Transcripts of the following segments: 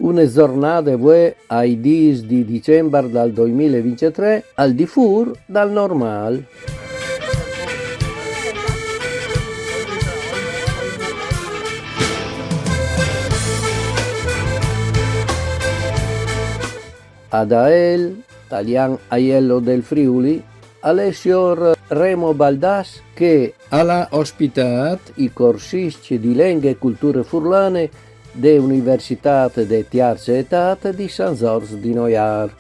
Una giornata voi ai 10 di dicembre del 2023 al di fuori dal normale. Ad Ael, Talian Aiello del Friuli, Alessio Remo Baldas che ha ospitato i corsisti di lingue e culture furlane dell'Università de Terza Età di San Giorgio di Noiar.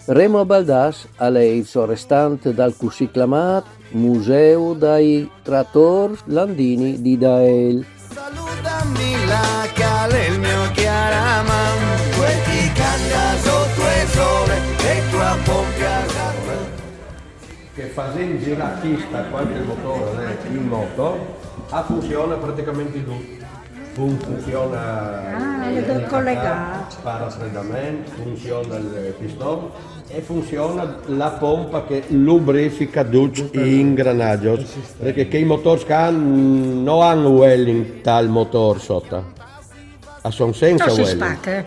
Remo Baldas è il restante dal così chiamato Museo dei Trattori Landini di Dael. Salutami la cale il mio chiaraman, quel ti cambia sotto il sole e tua pompia. Che facendo girare pista qualche motore in moto, funziona praticamente tutto. Funziona il collegato, paraffreddamento, funziona il pistone e funziona la pompa che lubrifica tutti gli ingranaggi, perché i motori non hanno welling dal motore sotto, sono senza non si welling. spacca,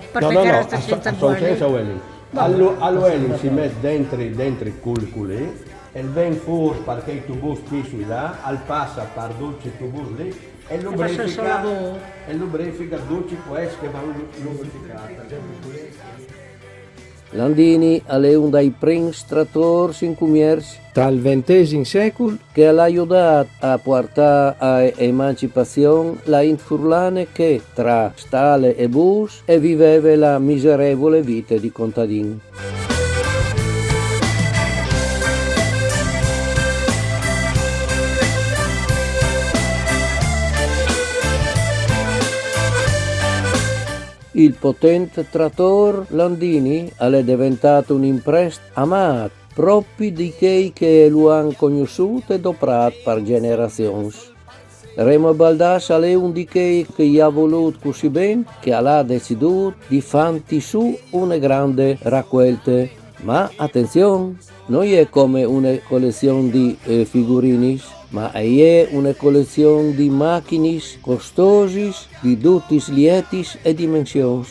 Sono senza welling. Al welling si mette dentro il culi e viene fuori perché il tubo spisso là, al passa per tutti i tubi lì e lubrifica tutti questi che vanno lubrificati. Landini è uno dei primi trattori in commercio tra il XX secolo che ha aiutato a portare all'emancipazione la infurlane che tra stale e bus e viveva la miserevole vita di contadini. Il potente trattore Landini è diventato un'impresa amata proprio di quei che lo hanno conosciuto e doprato per generazioni. Remo Baldas è uno di quei che gli ha voluto così bene che ha deciso di fare su una grande raccolta. Ma attenzione, non è come una collezione di figurini, ma è una collezione di macchine costose di tutti i lieti e dimensioni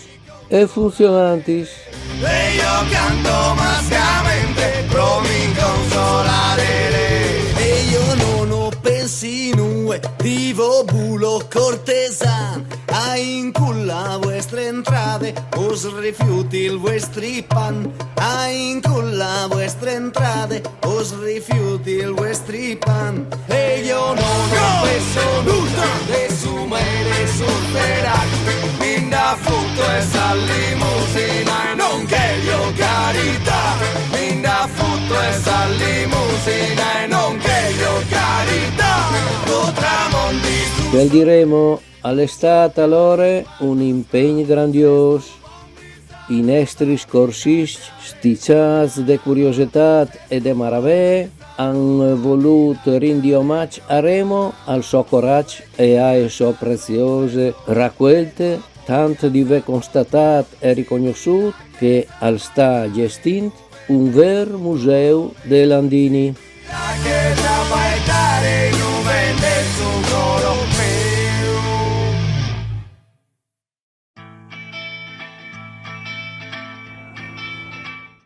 e funzionanti. E io canto mascamente, provi consolare e io non ho pensinue, vivo bulo cortesan, a inculla vostre entrate, os rifiuti il vostri pan, a inculla vostre entrate, os rifiuti il vostri pan, e io non ho penso nulla, desumere superare, min da futto e sa limusina e non che io carità, min da futto e sa limusina e non che io carità, tu tramonti su. Quel diremo all'estate allora un impegno grandioso. I nostri corsisti, sticciati di curiosità e di maraviglia, hanno voluto rendere omaggio a Remo, al suo coraggio e alle sue preziose raccolte, tanto di aver constatato e riconosciuto che al sta gestendo un vero museo dei Landini.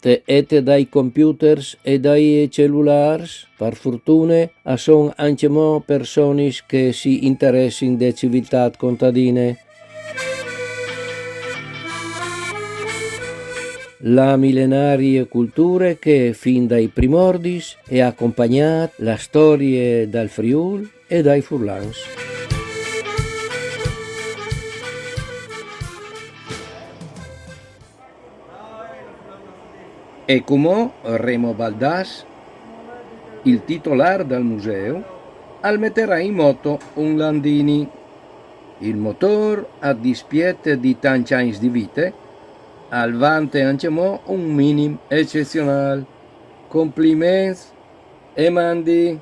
E dai computers e dai cellulari, per fortuna, sono anche persone che si interessano di civiltà contadine. La millenaria cultura che fin dai primordi è accompagnata la storia dal Friuli e dai Furlans. E come Remo Baldas, il titolare del museo, metterà in moto un Landini. Il motore, a dispetto di tanti anni di vita, al vante anche un minimo eccezionale. Complimenti e mandi.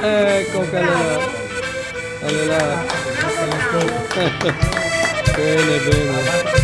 Ecco che allora. Bene, bene.